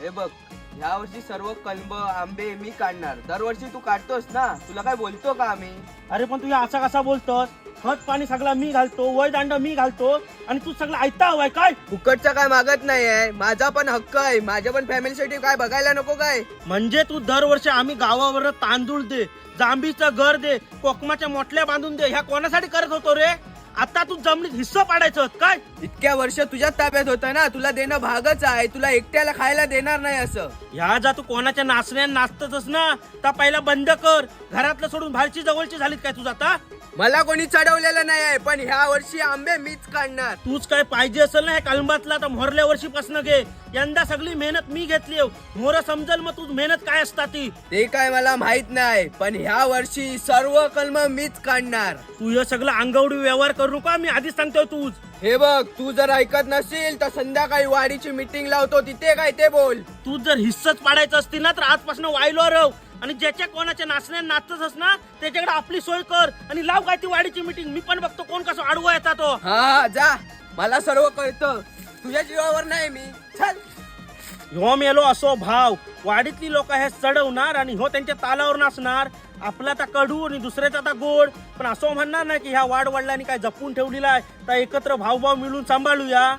हे बघ, ह्या वर्षी सर्व कलम आंबे मी काढणार. दरवर्षी तू काढतोस ना, तुला काय बोलतो का आम्ही? अरे पण तू असा कसा बोलतोस? खत पाणी सगळा मी घालतो, वय दांड मी घालतो आणि तू सगळं ऐकता हवाय काय? फुकटचा काय मागत नाही आहे, माझा पण हक्क आहे. माझ्या पण फॅमिलीसाठी काय बघायला नको काय? म्हणजे तू दरवर्षी आम्ही गावावर तांदूळ दे, जांभीचं घर दे, कोकमाच्या मोटल्या बांधून दे, ह्या कोणासाठी करत होतो रे? आता तू जमिनीत हिस्सा पाडायचं काय? इतक्या वर्ष तुझ्याच ताब्यात होतं ना, तुला देणं भागच आहे. तुला एकट्याला खायला देणार नाही असं. ह्या जा तू कोणाच्या नाचण्यात नाचतच ना, तर पहिला बंद कर. घरातलं सोडून बाहेरची जवळची झालीत काय तुझं आता? मला कोणी चढवलेलं नाही आहे, पण ह्या वर्षी आंबे मीच काढणार. तूच काय पाहिजे असेल ना हे कलमातला तर मोरल्या वर्षीपासून घे. यंदा सगळी मेहनत मी घेतली. मोर समजल मग तू मेहनत काय असता ती. ते काय मला माहित नाही, पण ह्या वर्षी सर्व कलम मीच काढणार. तू हे सगळं अंगवडी व्यवहार करू नका, मी आधीच सांगतोय. तूच हे बघ, तू जर ऐकत नसेल तर संध्याकाळी वाडीची मीटिंग लावतो, तिथे काय ते बोल. तू जर हिस्साच पाडायचं असती ना तर आजपासून वायलो रव. आणि ज्याच्या कोणाच्या नाचण्यात नाचतच ना त्याच्याकडे आपली सोय कर आणि लाव काय ती वाडीची मीटिंग. मी पण बघतो कोण कसं आडवा येता तो. हा जा, मला सर्व कळतं. तुझ्या जीवावर नाही मी. चल. ह्यो मेलो असो भाव, वाडीतली लोक हे चढवणार आणि हो त्यांच्या तालावर नाचणार. आपला आता कडू आणि दुसऱ्याचा आता गोड. पण असं म्हणणार ना की ह्या वाड वडिलांनी काय जपून ठेवलेला आहे तर एकत्र भाव मिळून सांभाळूया.